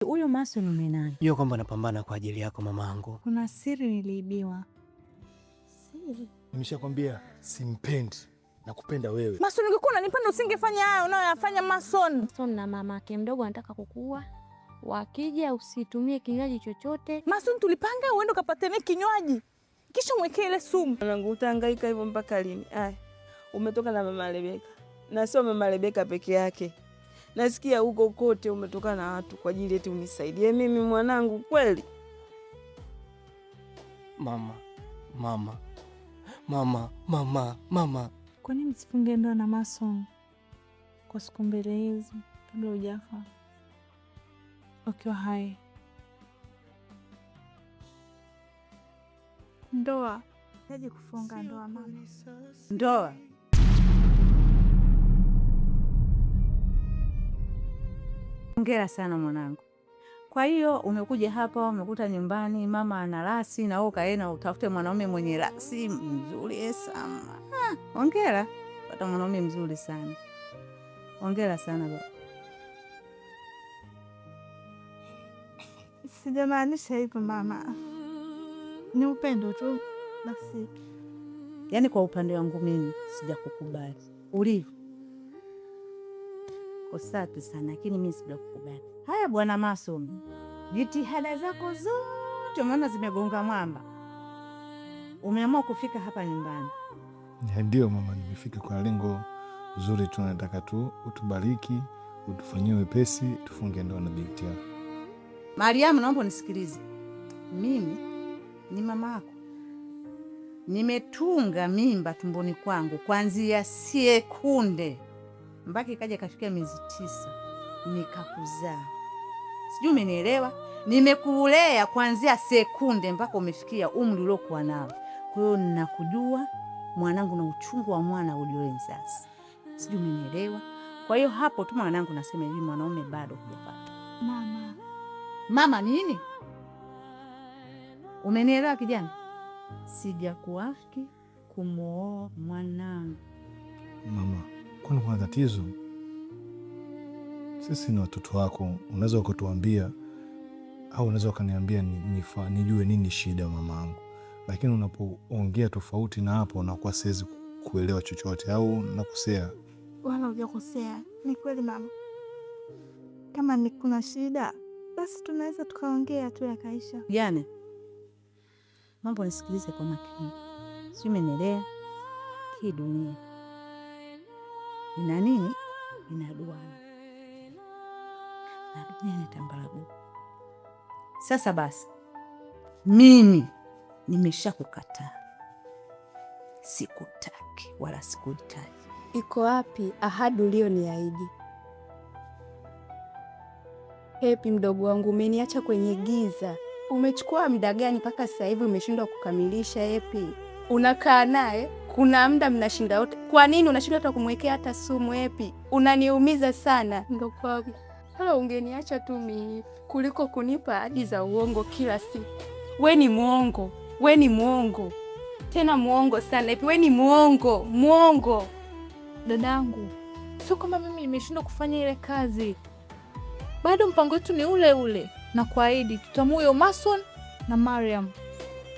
Huyo Mason ni nani? Hiyo kwamba napambana kwa ajili yako mamangu. Kuna siri niliibiwa. Siri? Nimeshakwambia simpendi na kupenda wewe. Mason, ungekuwa unanipenda usingefanya hayo unayoyafanya Mason. Mason na mamake mdogo anataka kukua. Wakija usitumie kinywaji chochote. Mason, tulipanga uende ukapatane kinywaji. Kisha mwekee ile sumu. Mwanangu utahangaika hivyo mpaka lini? Aya. Umetoka na mama Rebeka. Na sio mama Rebeka peke yake. Nasikia huko kote umetoka na watu kwa ajili eti unisaidie mimi mwanangu kweli. Mama. Kwa nini msifunge ndoa na Mason kwa siku mbili hizi kabla hujafa? Ukiwa hai. Ndoa. Yaje kufunga ndoa mama. Ndoa. Hongera sana mwanangu. Kwa hiyo umekuja hapa, umekuta nyumbani mama ana rasi na wewe kaenda utafute mwanaume mwenye rasi mzuri sana. Hongera. Pata mwanaume mzuri sana. Hongera sana baba. Sijamaanisha hivyo mama. Ni upendo tu basi. Yaani kwa upande wangu mimi sijakukubali. Ulivyo kosatu sana, lakini mimi sijakukubali. Haya bwana Mason, jitihada zako zote maana zimegonga mwamba. Umeamua kufika hapa nyumbani. Ndio mama, nimefika kwa lengo zuri, tunataka tu utubariki, utufanyie wepesi, tufunge ndoa na binti yako. Mariamu, naomba nisikilize. Mimi ni mama yako. Nimetunga mimba tumboni kwangu kuanzia sekunde mpaka ikaja kafikia miezi 9 nikakuzaa. Sijui umenielewa? Nimekulea kuanzia sekunde mpaka umefikia umri uliokuwa nao. Kwa hiyo ninakujua mwanangu na uchungu wa mwana ulioenzazi. Sijui umenielewa? Kwa hiyo hapo tu mwanangu nasema hivi, mwanaume bado hujapata. Mama nini? Umenielewa kijana? Sijakuafiki kumooa mwanangu. Mama, kwani kuna tatizo? Sisi ni watoto wako, unaweza ukatuambia au unaweza ukaniambia nijue nini shida mamangu. Lakini unapoongea tofauti na hapo unakuwa siwezi kuelewa chochote, au nakosea? Wala hujakosea. Ni kweli mama. Kama ni kuna shida basi tunaweza tukaongea tu yakaisha. Jana mambo nisikilize kwa makini. Si umenielewa? Hii dunia ina nini? Ina duara. Na dunia ni tambarabu. Sasa basi mimi nimeshakukataa. Sikutaki wala sikuhitaji. Iko wapi ahadi ulioniahidi? Happy mdogo wangu, umeniacha kwenye giza. Umechukua muda gani mpaka sasa hivi umeshindwa kukamilisha Happy? Unakaa naye, kuna muda mnashinda wote. Kwa nini unashindwa hata kumwekea hata sumu Happy? Unaniumiza sana mdogo wangu. Hala ungeniacha tu mimi kuliko kunipa ahadi za uongo kila siku. We ni muongo. We ni muongo. Tena muongo sana Happy. We ni muongo. Muongo. Dadangu, sio kama mimi nimeshindwa kufanya ile kazi. Bado mpango wetu ni ule ule. Na kuahidi tutamuoa Mason na Mariam.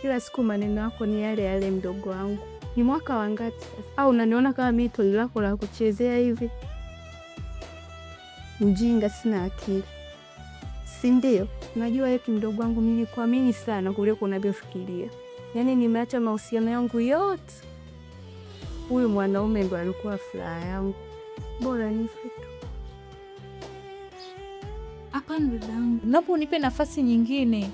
Kila siku maneno yako ni yale yale mdogo wangu. Ni mwaka wangapi sasa? Au unaniona kama mimi toli lako la kuchezea hivi? Mjinga, sina akili. Si ndio? Unajua yetu mdogo wangu, mimi kuamini sana kuliko unavyofikiria. Yaani nimeacha mahusiano yangu yote. Huyu mwanaume ndo alikuwa furaha yangu. Bora nife tu. Hapana dadangu. Napo unipe nafasi nyingine.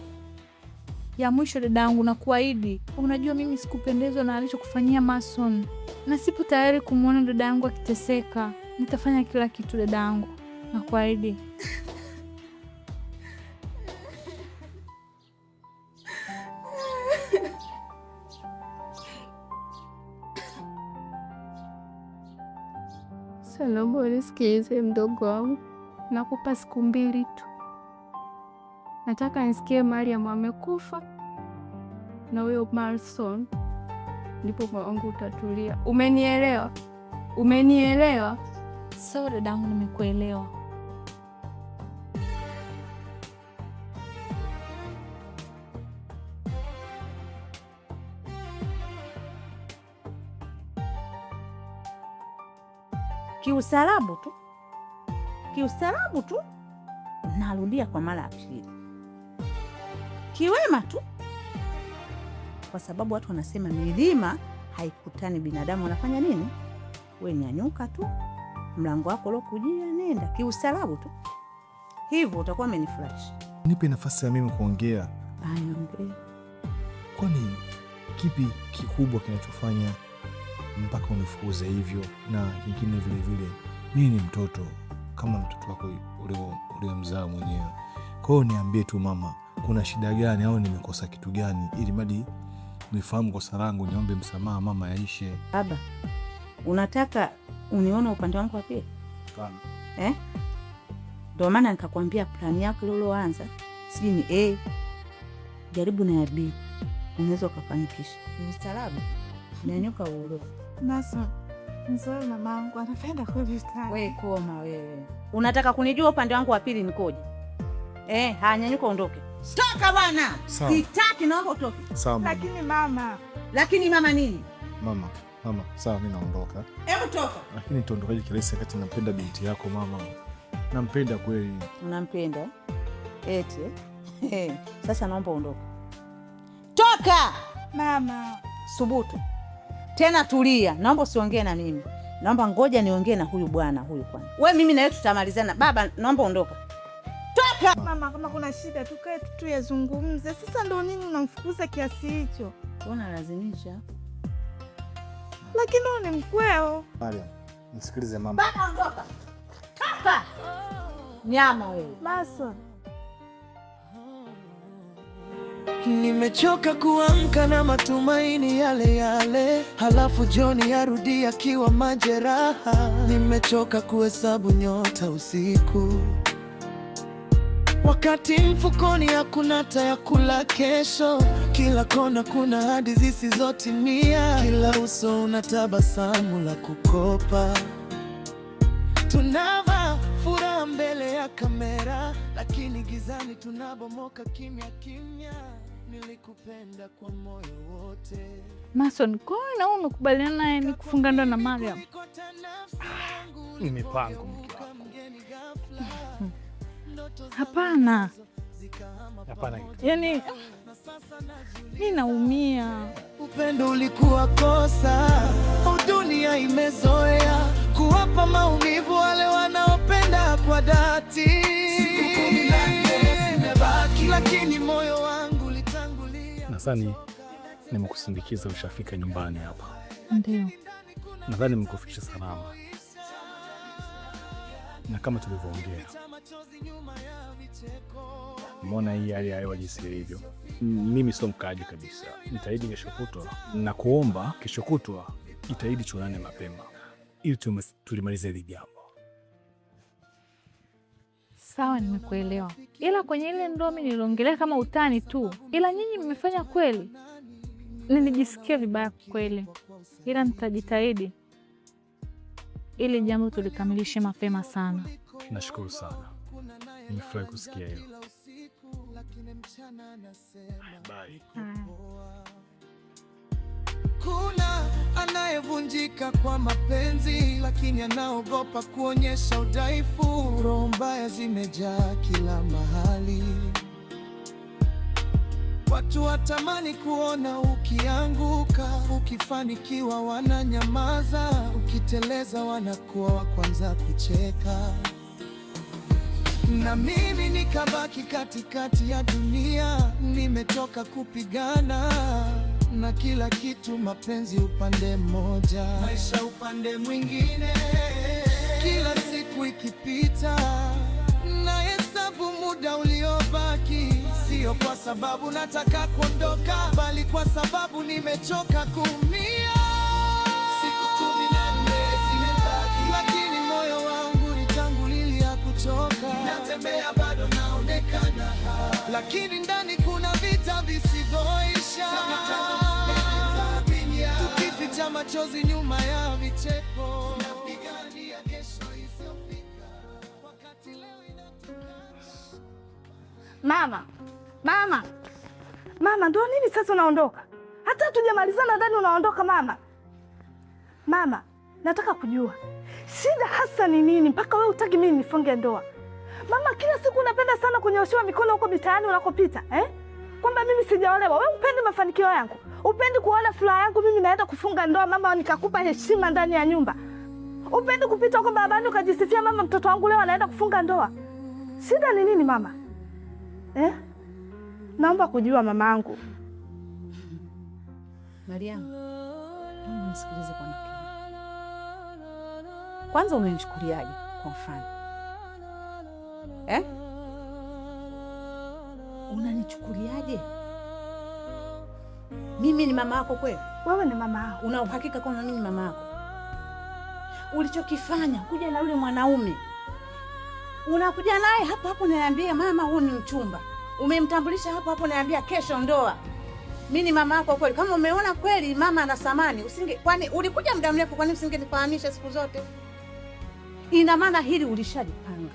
Ya mwisho dadangu, na kuahidi. Unajua mimi sikupendezwa na alichokufanyia Mason. Na sipo tayari kumuona dadangu akiteseka. Nitafanya kila kitu dadangu. Na kuahidi. Sana bora sikize mdogo wangu. Nakupa siku 2 tu. Nataka nisikie Mariam amekufa na huyo Mason, ndipo moyo wangu utatulia. Umenielewa? Umenielewa? Sawa dadangu, nimekuelewa. kiusalabu tu, kiusalabu tu. Narudia kwa mara ya pili, kiwema tu, kwa sababu watu wanasema milima haikutani binadamu. Wanafanya nini? We nyanyuka tu, mlango wako lokujia, nenda kiusalabu tu, hivyo utakuwa umenifurahisha. Nipe nafasi ya mimi kuongea. Ongea. Kwani kipi kikubwa kinachofanya mpaka unifukuze hivyo? Na kingine vile vile, mimi ni mtoto kama mtoto wako uliomzaa mwenyewe. Kwa hiyo niambie tu mama, kuna shida gani au nimekosa kitu gani, ili madi nifahamu kosa langu, niombe msamaha mama, yaishe. Baba, unataka unione upande wangu wa pili? Ndio maana nikakwambia plani yako ile ulioanza, sijui ni A, jaribu na ya B, unaweza kufanikisha. Mstaarabu, nyanyuka ulo. Mason, nzuri mamangu anapenda kulitana. Wewe koma wewe. Unataka kunijua upande wangu wa pili nikoje? Nyanyuka ondoke. Toka bwana. Sitaki, naomba utoke. Sawa. Lakini mama. Lakini mama nini? Mama, sawa, mimi naondoka. Hebu toka. Lakini tuondokaje kirahisi wakati nampenda binti yako mama? Nampenda kweli. Unampenda? Eti. Sasa naomba ondoka. Toka! Mama. Subutu. Tena tulia. Naomba usiongee na mimi. Naomba ngoja niongee na huyu bwana huyu kwanza. Wewe mimi na yeye tutamalizana. Baba, naomba ondoka. Toka! Mama, kama kuna shida tukae tu yazungumze. Sasa ndo nini unamfukuza kiasi hicho? Unalazimisha. Lakini wewe ni mkweo. Mariam, nisikilize mama. Baba, ondoka. Toka! Nyama wewe. Mason. Nimechoka kuamka na matumaini yale yale, halafu Joni yarudi akiwa majeraha. Nimechoka kuhesabu nyota usiku, wakati mfukoni hakuna ya kula kesho. Kila kona kuna hadi zisizotimia, kila uso una tabasamu la kukopa. Tunavaa furaha mbele ya kamera, lakini gizani tunabomoka kimya kimya. Nilikupenda kwa moyo wote. Mason, kwa nini wewe umekubaliana naye ni kufunga ndoa na Mariam? Ni mipango mke wako. Hapana. Hapana. Yaani mimi naumia. Upendo ulikuwa kosa, dunia imezoea kuwapa maumivu wale wanaopenda kwa dhati. Lakini moyo wangu ulitangulia. Nadhani nimekusindikiza, ushafika nyumbani hapa. Ndio. Nadhani nimekufikisha salama, na kama tulivyoongea, mbona hii hali ya hewa jinsi ilivyo, mimi sio mkaaji kabisa. Nitaahidi kesho kutwa, na kuomba kesho kutwa itaahidi tuonane mapema ili tulimalize hili jambo. Sawa, nimekuelewa. Ila kwenye ile ndoa mimi niliongelea kama utani tu, ila nyinyi mmefanya kweli. Nilijisikia vibaya kweli, ila nitajitahidi ili jambo tulikamilishe mapema sana. Nashukuru sana, nimefurahi kusikia hiyo. Bye. Kuna anayevunjika kwa mapenzi, lakini anaogopa kuonyesha udhaifu. Roho mbaya zimejaa kila mahali, watu watamani kuona ukianguka. Ukifanikiwa wananyamaza, ukiteleza wanakuwa wa kwanza kucheka. Na mimi nikabaki katikati ya dunia, nimetoka kupigana na kila kitu, mapenzi upande mmoja, maisha upande mwingine. Kila siku ikipita nahesabu muda uliobaki, sio kwa sababu nataka kuondoka, bali kwa sababu nimechoka kuumia. Siku 14 zimebaki, lakini moyo wangu nitangulilia kuchoka. Natembea bado naonekana, lakini ndani kuna vita visivyoisha. Tukificha machozi nyuma ya vicheko, tunapigania kesho isiyofika, wakati leo inatoka. Mama, ndio nini sasa unaondoka? Hata hatujamalizana ndani unaondoka mama. Mama, nataka kujua Shida hasa ni nini mpaka wewe utaki mimi nifunge ndoa? Mama, kila siku unapenda sana kunyoshewa mikono huko mitaani unakopita, kwamba mimi sijaolewa. Wewe upendi mafanikio yangu, upendi kuona furaha yangu mimi naenda kufunga ndoa mama, nikakupa heshima ndani ya nyumba. Upendi kupita huko barabarani ukajisifia mama, mtoto wangu leo anaenda kufunga ndoa. Shida ni nini mama? Naomba kujua mamangu. Mariam, nisikilize kwa makini. Kwanza umenichukuliaje kwa mfano? Unanichukuliaje? Mimi ni mama yako kweli? Wewe ni mama yako. Una uhakika kwamba mimi ni mama yako? Ulichokifanya kuja na yule mwanaume, unakuja naye hapo hapo naambia mama huu ni mchumba, umemtambulisha hapo hapo naambia kesho ndoa. Mimi ni mama yako kweli? Kama umeona kweli mama ana thamani, kwani ulikuja muda mrefu, kwani usingenifahamisha siku zote? Ina maana hili ulishalipanga.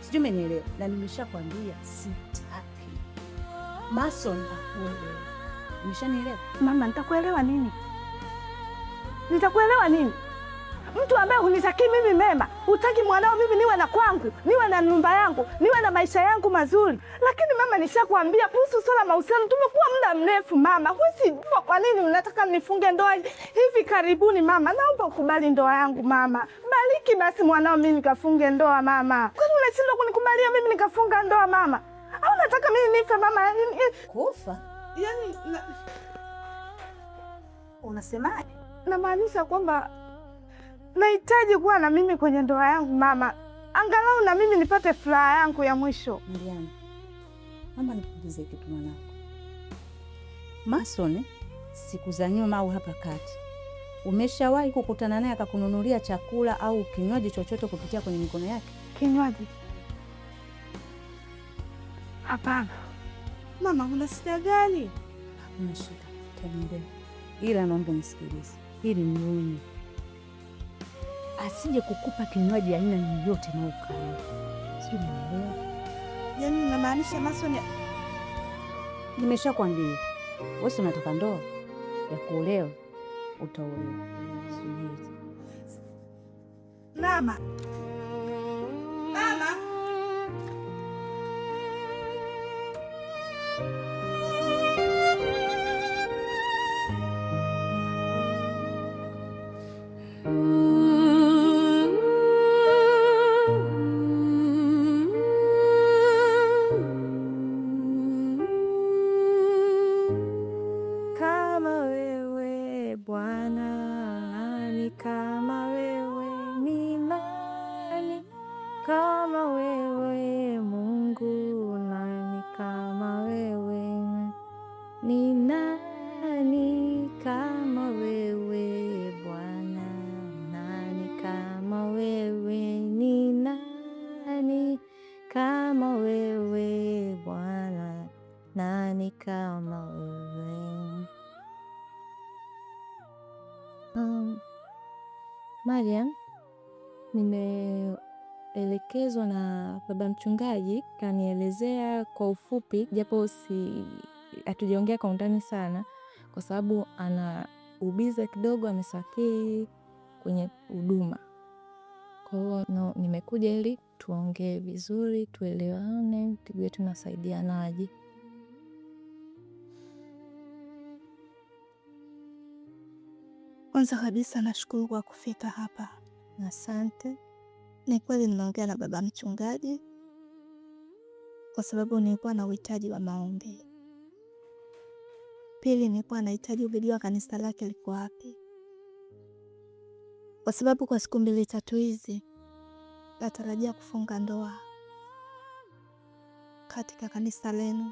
Sijui umenielewa, na nimeshakwambia sitaki Mason akuolewe. Umeshanielewa? Mama, nitakuelewa nini? Nitakuelewa nini? Mtu ambaye hunitakii mimi mema, hutaki mwanao mimi niwe na kwangu, niwe na nyumba yangu, niwe na maisha yangu mazuri. Lakini mama, nishakwambia kuhusu swala mahusiano tumekuwa muda mrefu mama. Husijua kwa nini unataka nifunge ndoa hivi karibuni mama. Naomba ukubali ndoa yangu mama. Bariki basi mwanao mimi nikafunge ndoa mama. Kwani unashindwa kunikubalia mimi nikafunga ndoa mama? Au nataka mimi nife mama? Kufa? Unasemaje? Namaanisha kwamba nahitaji kuwa na mimi kwenye ndoa yangu mama, angalau na mimi nipate furaha yangu ya mwisho. Mariam, mama nikuulize kitu mwanangu. Mason siku za nyuma au hapa kati, umeshawahi kukutana naye akakununulia chakula au kinywaji chochote kupitia kwenye mikono yake? Kinywaji? Hapana. Mama, una shida gani? Una shida, taniambia. Ila naomba nisikilize. Hili ni onyo. Asije kukupa kinywaji aina yoyote na ukanywa. Sio unaelewa? Yaani unamaanisha Mason? Nimeshakwambia. Wewe unataka ndoa ya kuolewa, utaolewa. Sio Mama. Mama. Kama wewe Bwana, ni kama wewe ni nani? Kama wewe Mungu, nani kama wewe ni nani? Kama wewe Bwana, nani kama wewe ni nani? Kama wewe Bwana, nani kama wewe? Mariam, nimeelekezwa na baba mchungaji, kanielezea kwa ufupi, japo hatujaongea kwa undani sana, kwa sababu ana ubiza kidogo, amesafiri kwenye huduma. Kwa hiyo nimekuja ili tuongee vizuri, tuelewane, tujue tunasaidianaje. Kwanza kabisa nashukuru kwa kufika hapa. Asante. Ni kweli nimeongea na baba mchungaji kwa sababu nilikuwa na uhitaji wa maombi. Pili, nilikuwa nahitaji kujua kanisa lake liko wapi, kwa sababu kwa siku 2-3 hizi natarajia kufunga ndoa katika kanisa lenu.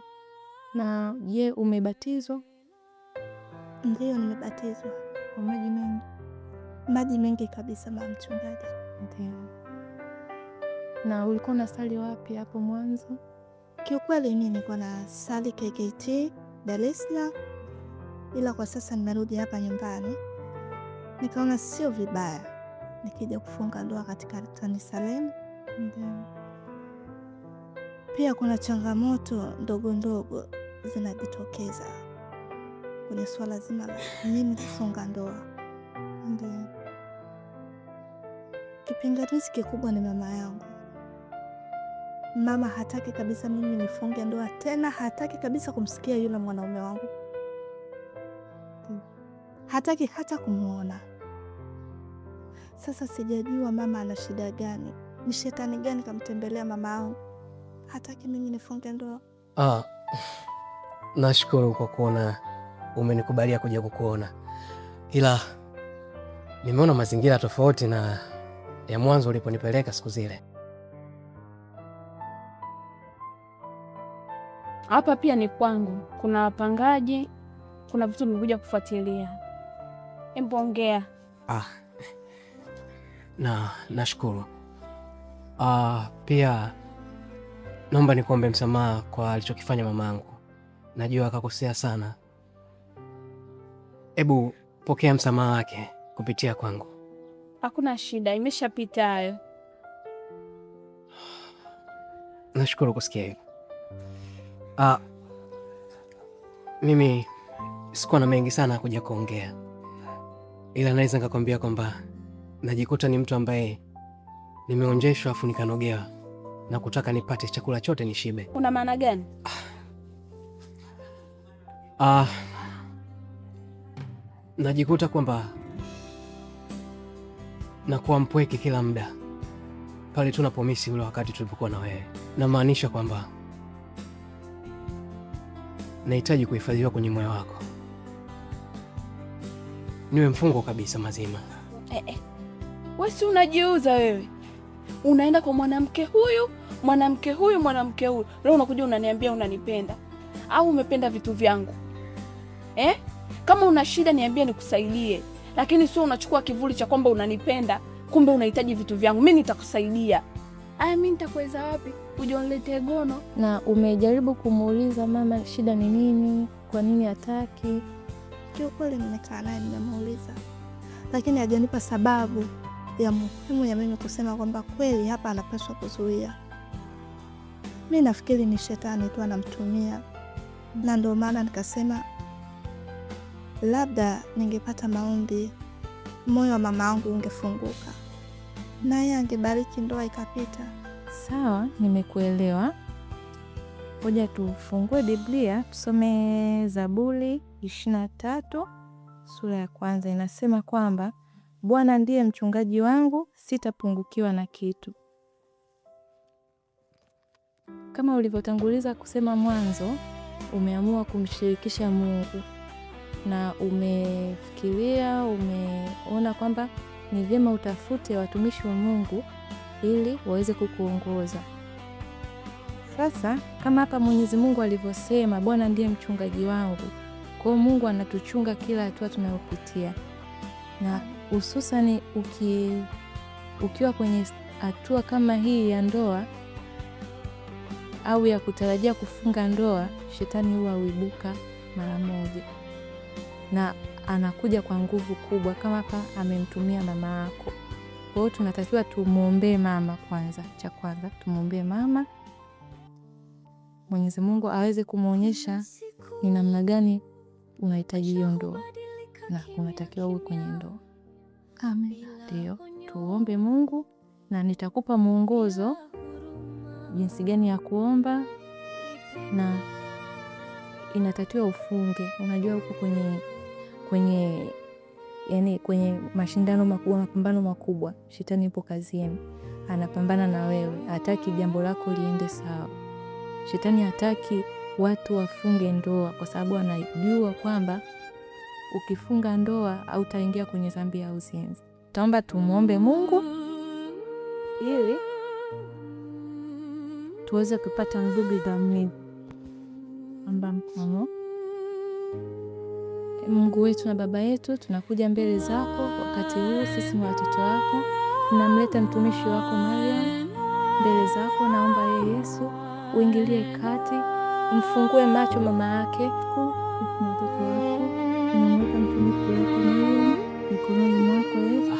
Na je, umebatizwa? Ndiyo, nimebatizwa. Kwa maji mengi? Maji mengi kabisa mama mchungaji. Ndiyo. Na ulikuwa unasali wapi hapo mwanzo? Kiukweli mimi nilikuwa nasali KKT Dar es Salaam, ila kwa sasa nimerudi hapa nyumbani, nikaona sio vibaya nikija kufunga ndoa katika kanisa lenu. Ndiyo. Pia kuna changamoto ndogo ndogo zinajitokeza kwenye swala zima la mimi kufunga ndoa. Ndiyo. Kipingamizi kikubwa ni mama yangu. Mama hataki kabisa mimi nifunge ndoa tena, hataki kabisa kumsikia yule mwanaume wangu, hataki hata kumwona. Sasa sijajua mama ana shida gani, ni shetani gani kamtembelea mama yangu, hataki mimi nifunge ndoa. Nashukuru kwa kuona umenikubalia kuja kukuona, ila nimeona mazingira tofauti na ya mwanzo uliponipeleka siku zile. Hapa pia ni kwangu, kuna wapangaji, kuna vitu nimekuja kufuatilia. Hebu ongea. Nashukuru. Pia naomba nikuombe msamaha kwa alichokifanya mamangu. Najua akakosea sana. Hebu pokea msamaha wake kupitia kwangu. Hakuna shida, imeshapita hayo. Nashukuru kusikia hivyo. Mimi sikuwa na mengi sana kuja kuongea, ila naweza nikakwambia kwamba najikuta ni mtu ambaye nimeonjeshwa afu nikanogewa na kutaka nipate chakula chote nishibe. Una maana gani? Najikuta kwamba nakuwa mpweke kila muda pale tunapomisi ule wakati tulipokuwa na wewe. Namaanisha kwamba nahitaji kuhifadhiwa kwenye moyo wako, niwe mfungo kabisa mazima. Wewe si unajiuza wewe, unaenda kwa mwanamke huyu mwanamke huyu mwanamke huyu, leo unakuja unaniambia unanipenda au umependa vitu vyangu? Kama una shida niambie nikusaidie, lakini sio unachukua kivuli cha kwamba unanipenda kumbe unahitaji vitu vyangu. Mimi nitakusaidia. Mimi nitakuweza wapi? Uje uniletee gono. Na umejaribu kumuuliza mama shida ni nini? Kwa nini hataki? Kiukweli nimekaa naye nimemuuliza, lakini hajanipa sababu ya muhimu ya mimi kusema kwamba kweli hapa anapaswa kuzuia. Mimi nafikiri ni shetani tu anamtumia, na ndio maana nikasema labda ningepata maombi, moyo wa mama yangu ungefunguka, naye angebariki ndoa ikapita. Sawa, nimekuelewa. Ngoja tufungue Biblia tusome Zaburi 23 sura ya 1. Inasema kwamba Bwana ndiye mchungaji wangu, sitapungukiwa na kitu. Kama ulivyotanguliza kusema mwanzo, umeamua kumshirikisha Mungu na umefikiria, umeona kwamba ni vyema utafute watumishi wa Mungu ili waweze kukuongoza. Sasa kama hapa Mwenyezi Mungu alivyosema, Bwana ndiye mchungaji wangu, kwa hiyo Mungu anatuchunga kila hatua tunayopitia, na hususani ukiwa kwenye hatua kama hii ya ndoa au ya kutarajia kufunga ndoa, shetani huwa huibuka mara moja na anakuja kwa nguvu kubwa, kama hapa amemtumia mama yako. Kwa hiyo tunatakiwa tumuombee mama kwanza. Cha kwanza tumuombee mama, Mwenyezi Mungu aweze kumuonyesha ni namna gani unahitaji hiyo ndoa na unatakiwa uwe kwenye ndoa. Amen. Ndio, tuombe Mungu na nitakupa mwongozo jinsi gani ya kuomba, na inatakiwa ufunge. Unajua uko kwenye mashindano makubwa, mapambano makubwa. Shetani yupo kazini, anapambana na wewe, hataki jambo lako liende sawa. Shetani hataki watu wafunge ndoa kwa sababu anajua kwamba ukifunga ndoa hautaingia kwenye dhambi ya uzinzi. Taomba tumuombe Mungu ili tuweze kupata ndugu dhamini. Amba mkono. Mungu wetu na Baba yetu, tunakuja mbele zako wakati huu, sisi ni watoto wako. Ninamleta mtumishi wako Mariam mbele zako, naomba yeye Yesu uingilie kati, umfungue macho mama yake. Mtoto wako ninamleta mtumishi wako Mariam mikononi mwako Yesu.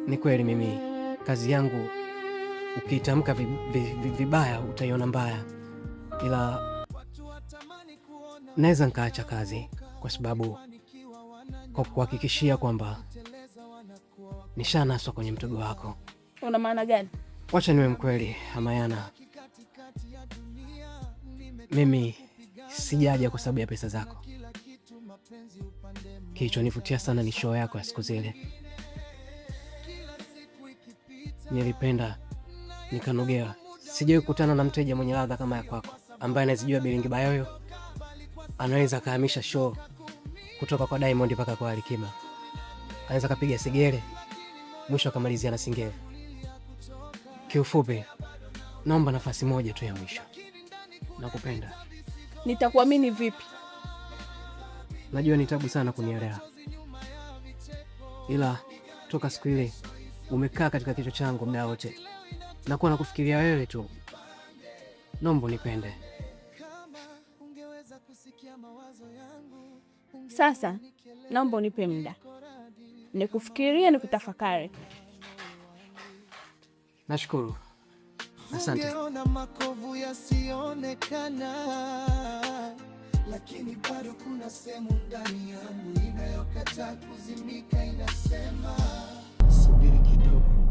Ni kweli mimi kazi yangu ukiitamka vibaya utaiona mbaya, ila naweza nikaacha kazi kwa sababu kwa kuhakikishia kwamba nishanaswa kwenye mtego wako. Una maana gani? Wacha niwe mkweli, Amayana. Mimi sijaja kwa sababu ya pesa zako. Kilichonivutia sana ni show yako ya siku zile. Nilipenda, nikanogewa. Sijawahi kukutana na mteja mwenye ladha kama ya kwako, ambaye anazijua Bilingi Bayoyo, anaweza kahamisha show kutoka kwa Diamond mpaka kwa Alikima. Anaweza kapiga sigere, mwisho akamalizia na singeli. Kiufupi, naomba nafasi moja tu ya mwisho. Nakupenda. Nitakuamini vipi? Najua ni tabu sana kunielewa, ila toka siku ile umekaa katika kichwa changu muda wote. Nakuwa nakufikiria wewe tu. Naomba unipende. Sasa naomba unipe muda nikufikirie, nikutafakari. Nashukuru. Asante. Ungeona makovu yasionekana, lakini bado kuna sehemu ndani yangu inayokataa kuzimika, inasema subiri kidogo.